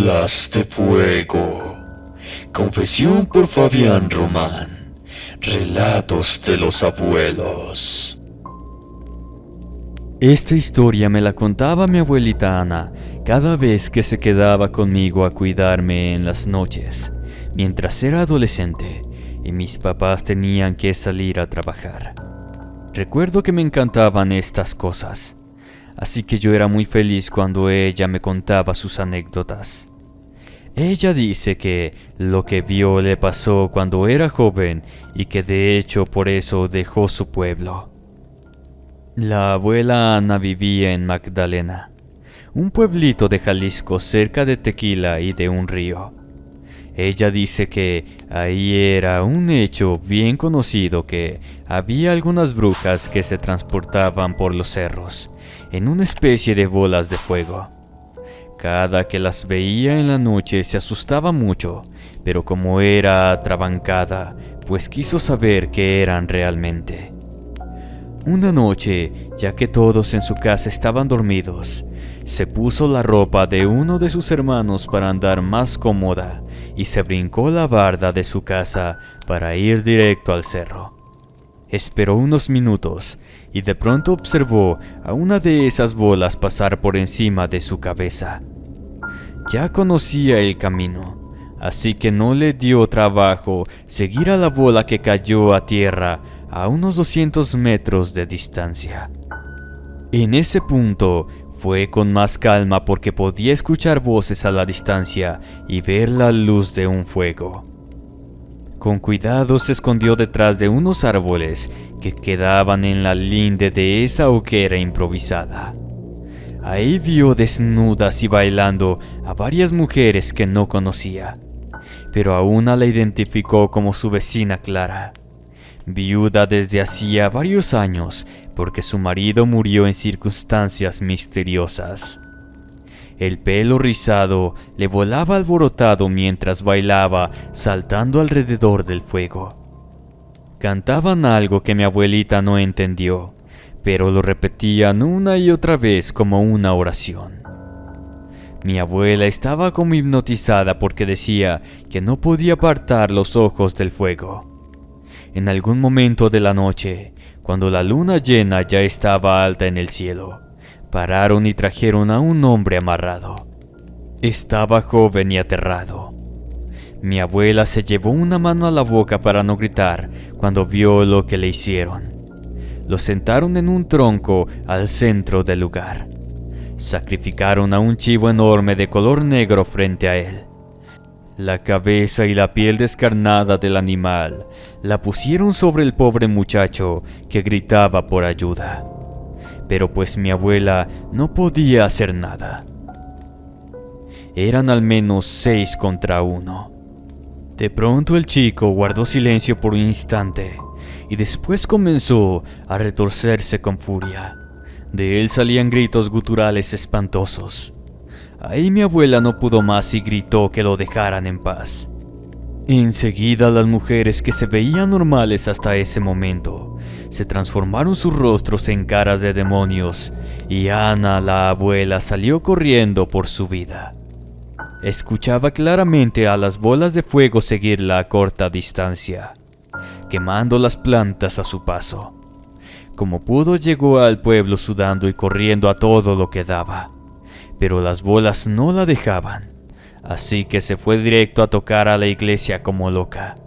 Bolas de fuego. Confesión por Fabián Román. Relatos de los abuelos. Esta historia me la contaba mi abuelita Ana cada vez que se quedaba conmigo a cuidarme en las noches, mientras era adolescente y mis papás tenían que salir a trabajar. Recuerdo que me encantaban estas cosas, así que yo era muy feliz cuando ella me contaba sus anécdotas. Ella dice que lo que vio le pasó cuando era joven y que de hecho por eso dejó su pueblo. La abuela Ana vivía en Magdalena, un pueblito de Jalisco cerca de Tequila y de un río. Ella dice que ahí era un hecho bien conocido que había algunas brujas que se transportaban por los cerros en una especie de bolas de fuego. Cada que las veía en la noche se asustaba mucho, pero como era atrabancada, pues quiso saber qué eran realmente. Una noche, ya que todos en su casa estaban dormidos, se puso la ropa de uno de sus hermanos para andar más cómoda y se brincó la barda de su casa para ir directo al cerro. Esperó unos minutos y de pronto observó a una de esas bolas pasar por encima de su cabeza. Ya conocía el camino, así que no le dio trabajo seguir a la bola que cayó a tierra a unos 200 metros de distancia. En ese punto fue con más calma porque podía escuchar voces a la distancia y ver la luz de un fuego. Con cuidado se escondió detrás de unos árboles que quedaban en la linde de esa hoguera improvisada. Ahí vio desnudas y bailando a varias mujeres que no conocía, pero a una la identificó como su vecina Clara, viuda desde hacía varios años porque su marido murió en circunstancias misteriosas. El pelo rizado le volaba alborotado mientras bailaba, saltando alrededor del fuego. Cantaban algo que mi abuelita no entendió, pero lo repetían una y otra vez como una oración. Mi abuela estaba como hipnotizada porque decía que no podía apartar los ojos del fuego. En algún momento de la noche, cuando la luna llena ya estaba alta en el cielo, pararon y trajeron a un hombre amarrado. Estaba joven y aterrado. Mi abuela se llevó una mano a la boca para no gritar cuando vio lo que le hicieron. Lo sentaron en un tronco al centro del lugar. Sacrificaron a un chivo enorme de color negro frente a él. La cabeza y la piel descarnada del animal la pusieron sobre el pobre muchacho que gritaba por ayuda. Pero pues mi abuela no podía hacer nada. Eran al menos 6 contra 1. De pronto el chico guardó silencio por un instante y después comenzó a retorcerse con furia. De él salían gritos guturales espantosos. Ahí mi abuela no pudo más y gritó que lo dejaran en paz. Enseguida las mujeres que se veían normales hasta ese momento se transformaron sus rostros en caras de demonios y Ana, la abuela, salió corriendo por su vida. Escuchaba claramente a las bolas de fuego seguirla a corta distancia, quemando las plantas a su paso. Como pudo llegó al pueblo sudando y corriendo a todo lo que daba, pero las bolas no la dejaban, así que se fue directo a tocar a la iglesia como loca.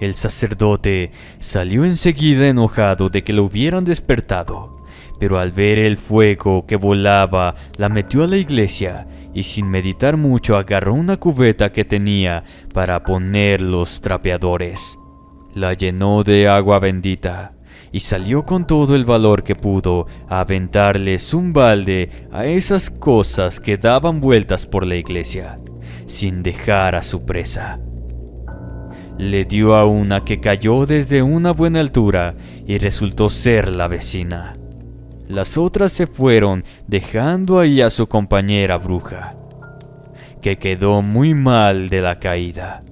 El sacerdote salió enseguida enojado de que lo hubieran despertado, pero al ver el fuego que volaba, la metió a la iglesia y sin meditar mucho agarró una cubeta que tenía para poner los trapeadores. La llenó de agua bendita y salió con todo el valor que pudo a aventarles un balde a esas cosas que daban vueltas por la iglesia, sin dejar a su presa. Le dio a una que cayó desde una buena altura y resultó ser la vecina. Las otras se fueron dejando ahí a su compañera bruja, que quedó muy mal de la caída.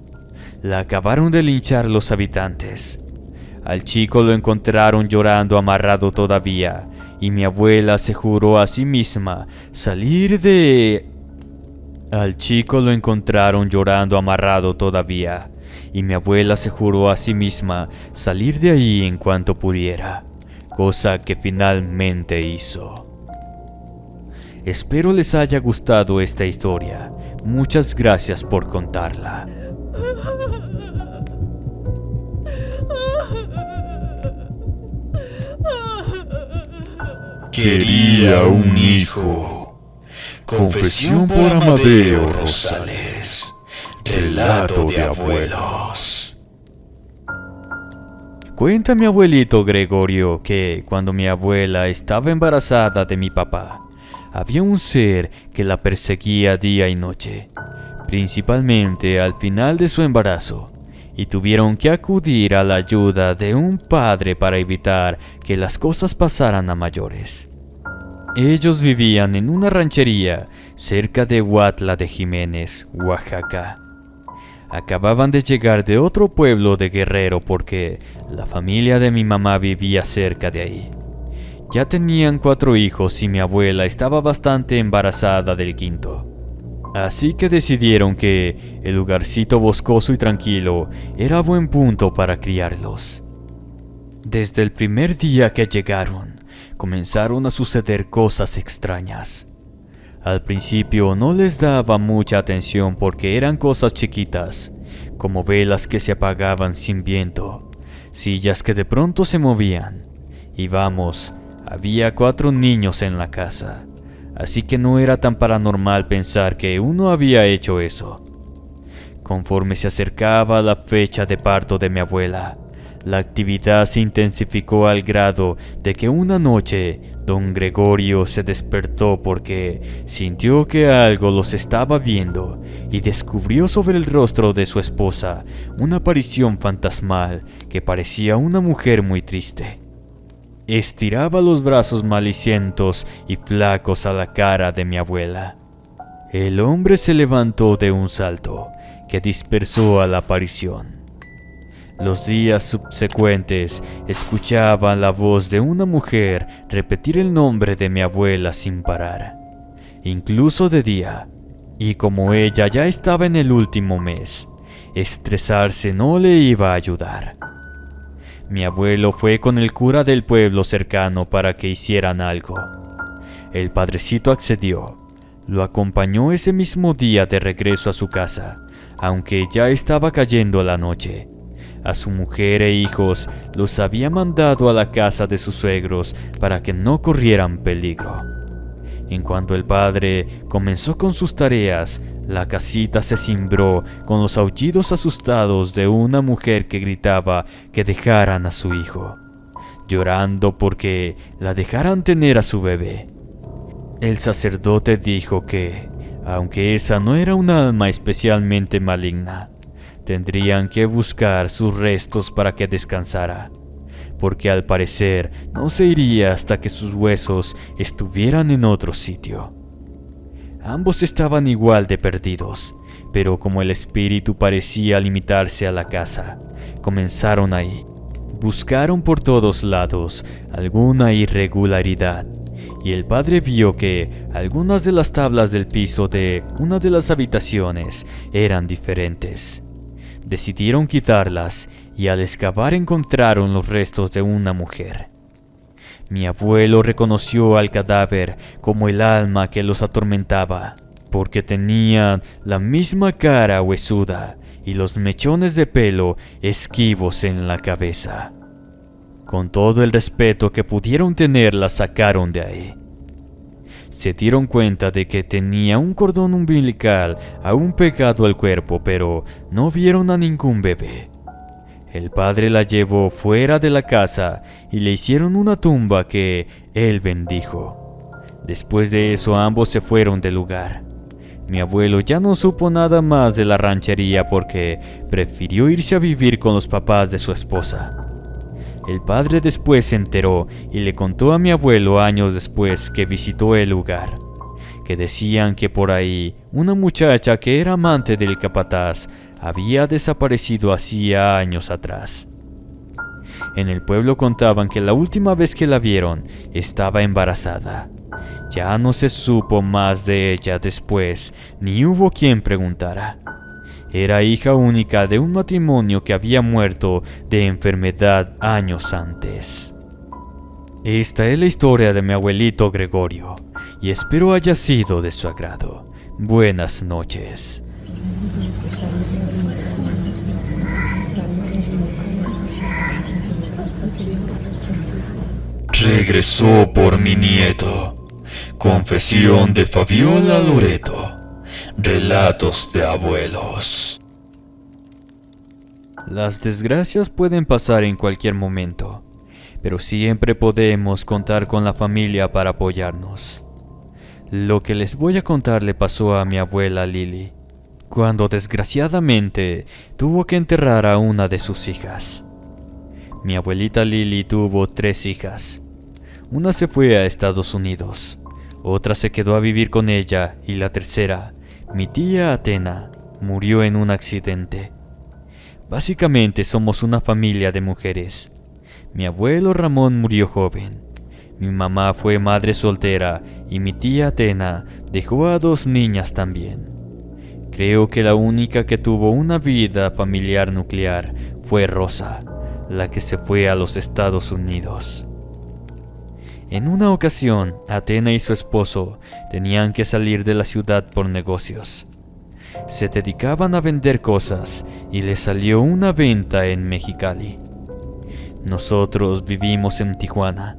La acabaron de linchar los habitantes. Al chico lo encontraron llorando amarrado todavía, y mi abuela se juró a sí misma salir de Al chico lo encontraron llorando amarrado todavía, y mi abuela se juró a sí misma salir de ahí en cuanto pudiera, cosa que finalmente hizo. Espero les haya gustado esta historia. Muchas gracias por contarla. Quería un hijo. Confesión por Amadeo Rosales. Relato de abuelos. Cuenta mi abuelito Gregorio que cuando mi abuela estaba embarazada de mi papá, había un ser que la perseguía día y noche, principalmente al final de su embarazo, y tuvieron que acudir a la ayuda de un padre para evitar que las cosas pasaran a mayores. Ellos vivían en una ranchería cerca de Huautla de Jiménez, Oaxaca. Acababan de llegar de otro pueblo de Guerrero porque la familia de mi mamá vivía cerca de ahí. Ya tenían 4 hijos y mi abuela estaba bastante embarazada del quinto. Así que decidieron que el lugarcito boscoso y tranquilo era buen punto para criarlos. Desde el primer día que llegaron, comenzaron a suceder cosas extrañas. Al principio no les daba mucha atención porque eran cosas chiquitas, como velas que se apagaban sin viento, sillas que de pronto se movían. Y vamos, había 4 niños en la casa, así que no era tan paranormal pensar que uno había hecho eso. Conforme se acercaba la fecha de parto de mi abuela, la actividad se intensificó al grado de que una noche don Gregorio se despertó porque sintió que algo los estaba viendo y descubrió sobre el rostro de su esposa una aparición fantasmal que parecía una mujer muy triste. Estiraba los brazos malicientos y flacos a la cara de mi abuela. El hombre se levantó de un salto que dispersó a la aparición. Los días subsecuentes escuchaban la voz de una mujer repetir el nombre de mi abuela sin parar, incluso de día, y como ella ya estaba en el último mes, estresarse no le iba a ayudar. Mi abuelo fue con el cura del pueblo cercano para que hicieran algo. El padrecito accedió. Lo acompañó ese mismo día de regreso a su casa, aunque ya estaba cayendo la noche. A su mujer e hijos los había mandado a la casa de sus suegros para que no corrieran peligro. En cuanto el padre comenzó con sus tareas, la casita se cimbró con los aullidos asustados de una mujer que gritaba que dejaran a su hijo, llorando porque la dejaran tener a su bebé. El sacerdote dijo que, aunque esa no era un alma especialmente maligna, tendrían que buscar sus restos para que descansara, porque al parecer no se iría hasta que sus huesos estuvieran en otro sitio. Ambos estaban igual de perdidos, pero como el espíritu parecía limitarse a la casa, comenzaron ahí. Buscaron por todos lados alguna irregularidad, y el padre vio que algunas de las tablas del piso de una de las habitaciones eran diferentes. Decidieron quitarlas y al excavar encontraron los restos de una mujer. Mi abuelo reconoció al cadáver como el alma que los atormentaba, porque tenían la misma cara huesuda y los mechones de pelo esquivos en la cabeza. Con todo el respeto que pudieron tener, la sacaron de ahí. Se dieron cuenta de que tenía un cordón umbilical aún pegado al cuerpo, pero no vieron a ningún bebé. El padre la llevó fuera de la casa y le hicieron una tumba que él bendijo. Después de eso ambos se fueron del lugar. Mi abuelo ya no supo nada más de la ranchería porque prefirió irse a vivir con los papás de su esposa. El padre después se enteró y le contó a mi abuelo años después que visitó el lugar, que decían que por ahí una muchacha que era amante del capataz había desaparecido hacía años atrás. En el pueblo contaban que la última vez que la vieron estaba embarazada, Ya no se supo más de ella después, ni hubo quien preguntara. Era hija única de un matrimonio que había muerto de enfermedad años antes. Esta es la historia de mi abuelito Gregorio, y espero haya sido de su agrado. Buenas noches. Regresó por mi nieto. Confesión de Fabiola Loreto. Relatos de abuelos. Las desgracias pueden pasar en cualquier momento, pero siempre podemos contar con la familia para apoyarnos. Lo que les voy a contar le pasó a mi abuela Lili, cuando desgraciadamente tuvo que enterrar a una de sus hijas. Mi abuelita Lili tuvo 3 hijas. Una se fue a Estados Unidos, otra se quedó a vivir con ella y la tercera, mi tía Atena, murió en un accidente. Básicamente somos una familia de mujeres. Mi abuelo Ramón murió joven. Mi mamá fue madre soltera y mi tía Atena dejó a 2 niñas también. Creo que la única que tuvo una vida familiar nuclear fue Rosa, la que se fue a los Estados Unidos. En una ocasión, Atena y su esposo tenían que salir de la ciudad por negocios. Se dedicaban a vender cosas y les salió una venta en Mexicali. Nosotros vivimos en Tijuana.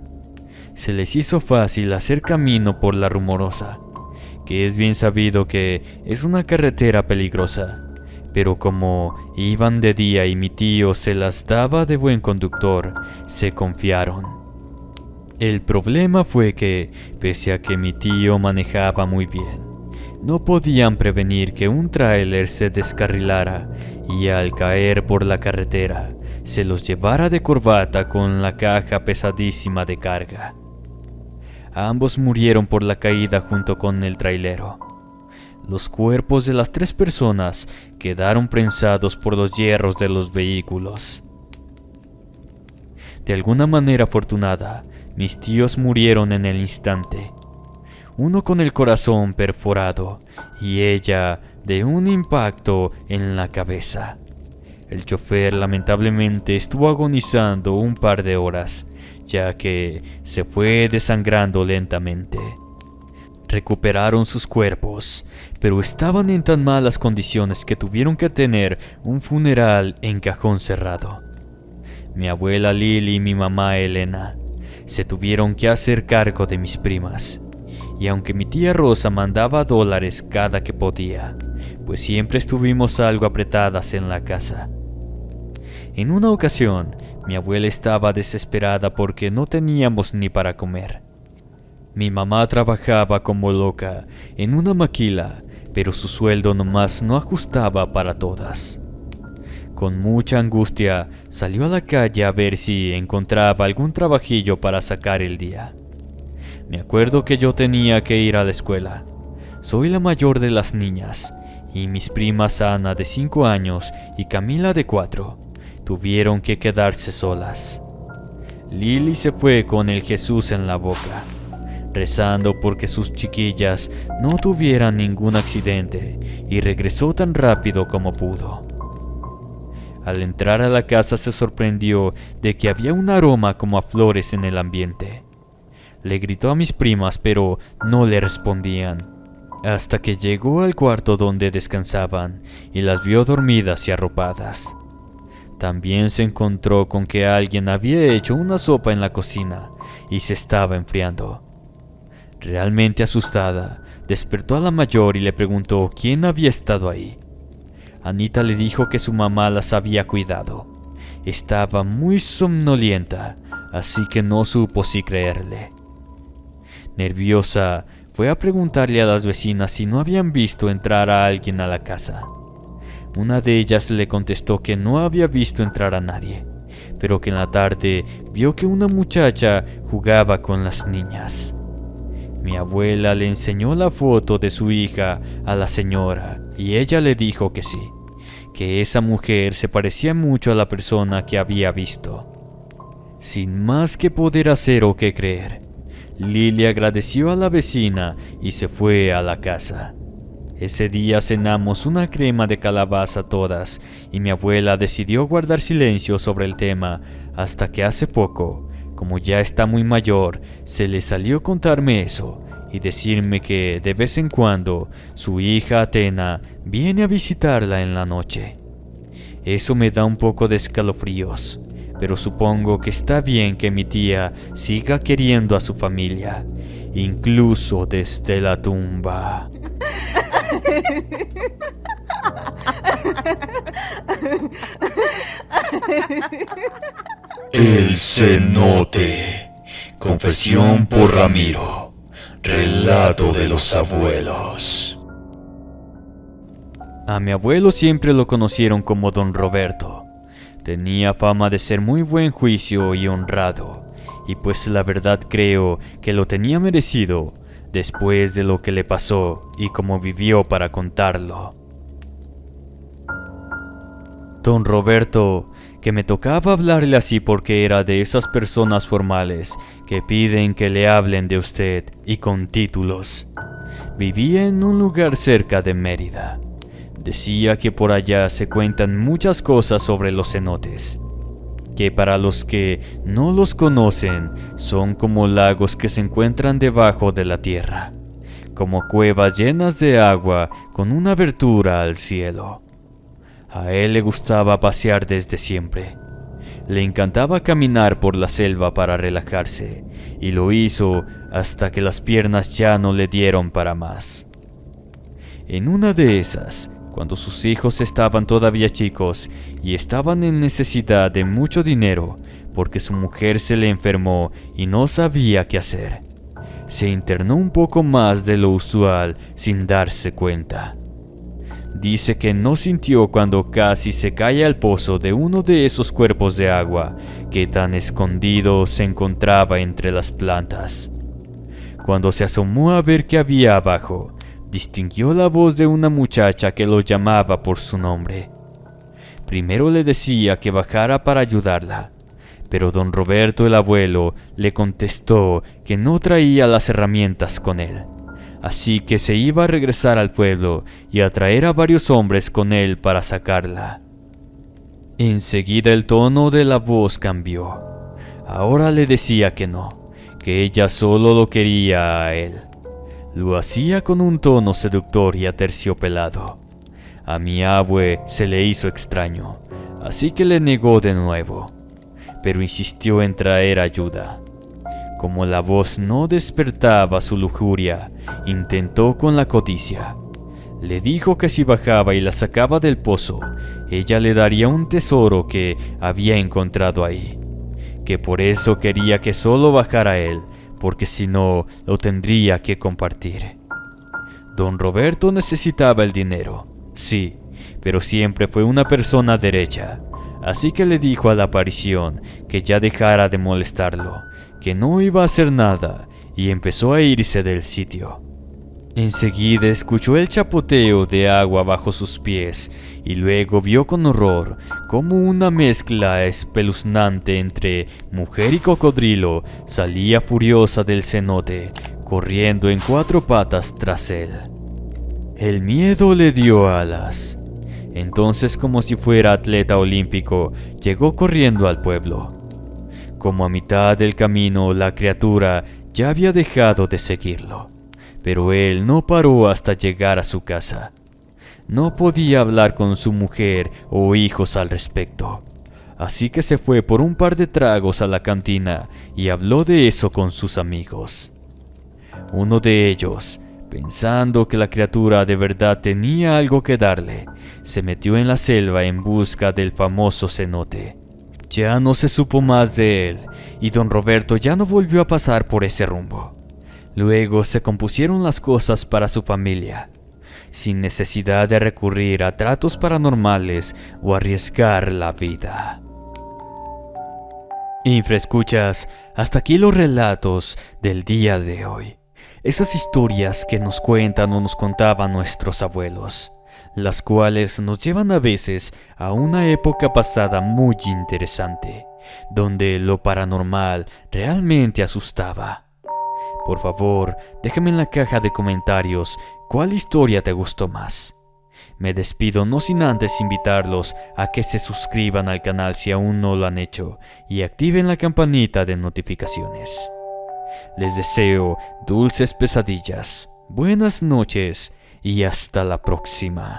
Se les hizo fácil hacer camino por la Rumorosa, que es bien sabido que es una carretera peligrosa, pero como iban de día y mi tío se las daba de buen conductor, se confiaron. El problema fue que, pese a que mi tío manejaba muy bien, no podían prevenir que un tráiler se descarrilara y al caer por la carretera, se los llevara de corbata con la caja pesadísima de carga. Ambos murieron por la caída junto con el trailero. Los cuerpos de las 3 personas quedaron prensados por los hierros de los vehículos. De alguna manera afortunada, mis tíos murieron en el instante. Uno con el corazón perforado y ella de un impacto en la cabeza. El chofer lamentablemente estuvo agonizando un par de horas, ya que se fue desangrando lentamente. Recuperaron sus cuerpos, pero estaban en tan malas condiciones que tuvieron que tener un funeral en cajón cerrado. Mi abuela Lili y mi mamá Elena se tuvieron que hacer cargo de mis primas, y aunque mi tía Rosa mandaba $, cada que podía, pues siempre estuvimos algo apretadas en la casa. En una ocasión, mi abuela estaba desesperada porque no teníamos ni para comer. Mi mamá trabajaba como loca en una maquila, pero su sueldo nomás no ajustaba para todas. Con mucha angustia, salió a la calle a ver si encontraba algún trabajillo para sacar el día. Me acuerdo que yo tenía que ir a la escuela. Soy la mayor de las niñas, y mis primas Ana de 5 años y Camila de 4 tuvieron que quedarse solas. Lili se fue con el Jesús en la boca, rezando porque sus chiquillas no tuvieran ningún accidente, y regresó tan rápido como pudo. Al entrar a la casa se sorprendió de que había un aroma como a flores en el ambiente. Le gritó a mis primas, pero no le respondían, hasta que llegó al cuarto donde descansaban y las vio dormidas y arropadas. También se encontró con que alguien había hecho una sopa en la cocina y se estaba enfriando. Realmente asustada, despertó a la mayor y le preguntó quién había estado ahí. Anita le dijo que su mamá las había cuidado. Estaba muy somnolienta, así que no supo si creerle. Nerviosa, fue a preguntarle a las vecinas si no habían visto entrar a alguien a la casa. Una de ellas le contestó que no había visto entrar a nadie, pero que en la tarde vio que una muchacha jugaba con las niñas. Mi abuela le enseñó la foto de su hija a la señora y ella le dijo que sí, que esa mujer se parecía mucho a la persona que había visto. Sin más que poder hacer o que creer, Lily agradeció a la vecina y se fue a la casa. Ese día cenamos una crema de calabaza todas y mi abuela decidió guardar silencio sobre el tema hasta que hace poco, como ya está muy mayor, se le salió contarme eso y decirme que de vez en cuando su hija Athena viene a visitarla en la noche. Eso me da un poco de escalofríos, pero supongo que está bien que mi tía siga queriendo a su familia, incluso desde la tumba. El cenote. Confesión por Ramiro. Relato de los abuelos. A mi abuelo siempre lo conocieron como Don Roberto. Tenía fama de ser muy buen juicio y honrado, y pues la verdad creo que lo tenía merecido después de lo que le pasó y cómo vivió para contarlo. Don Roberto, que me tocaba hablarle así porque era de esas personas formales que piden que le hablen de usted y con títulos. Vivía en un lugar cerca de Mérida. Decía que por allá se cuentan muchas cosas sobre los cenotes, que para los que no los conocen son como lagos que se encuentran debajo de la tierra, como cuevas llenas de agua con una abertura al cielo. A él le gustaba pasear desde siempre. Le encantaba caminar por la selva para relajarse, y lo hizo hasta que las piernas ya no le dieron para más. En una de esas, cuando sus hijos estaban todavía chicos y estaban en necesidad de mucho dinero porque su mujer se le enfermó y no sabía qué hacer, se internó un poco más de lo usual sin darse cuenta. Dice que no sintió cuando casi se cae al pozo de uno de esos cuerpos de agua que tan escondido se encontraba entre las plantas. Cuando se asomó a ver qué había abajo, distinguió la voz de una muchacha que lo llamaba por su nombre. Primero le decía que bajara para ayudarla, pero don Roberto el abuelo le contestó que no traía las herramientas con él, así que se iba a regresar al pueblo y a traer a varios hombres con él para sacarla. Enseguida el tono de la voz cambió. Ahora le decía que no, que ella solo lo quería a él. Lo hacía con un tono seductor y aterciopelado. A mi abue se le hizo extraño, así que le negó de nuevo, pero insistió en traer ayuda. Como la voz no despertaba su lujuria, intentó con la codicia. Le dijo que si bajaba y la sacaba del pozo, ella le daría un tesoro que había encontrado ahí, que por eso quería que solo bajara él, porque si no, lo tendría que compartir. Don Roberto necesitaba el dinero, sí, pero siempre fue una persona derecha, así que le dijo a la aparición que ya dejara de molestarlo, que no iba a hacer nada, y empezó a irse del sitio. Enseguida escuchó el chapoteo de agua bajo sus pies y luego vio con horror cómo una mezcla espeluznante entre mujer y cocodrilo salía furiosa del cenote, corriendo en 4 patas tras él. El miedo le dio alas. Entonces, como si fuera atleta olímpico, llegó corriendo al pueblo. Como a mitad del camino, la criatura ya había dejado de seguirlo. Pero él no paró hasta llegar a su casa. No podía hablar con su mujer o hijos al respecto, así que se fue por un par de tragos a la cantina y habló de eso con sus amigos. Uno de ellos, pensando que la criatura de verdad tenía algo que darle, se metió en la selva en busca del famoso cenote. Ya no se supo más de él, y don Roberto ya no volvió a pasar por ese rumbo. Luego se compusieron las cosas para su familia, sin necesidad de recurrir a tratos paranormales o arriesgar la vida. Infraescuchas, hasta aquí los relatos del día de hoy. Esas historias que nos cuentan o nos contaban nuestros abuelos, las cuales nos llevan a veces a una época pasada muy interesante, donde lo paranormal realmente asustaba. Por favor, déjame en la caja de comentarios cuál historia te gustó más. Me despido no sin antes invitarlos a que se suscriban al canal si aún no lo han hecho y activen la campanita de notificaciones. Les deseo dulces pesadillas, buenas noches y hasta la próxima.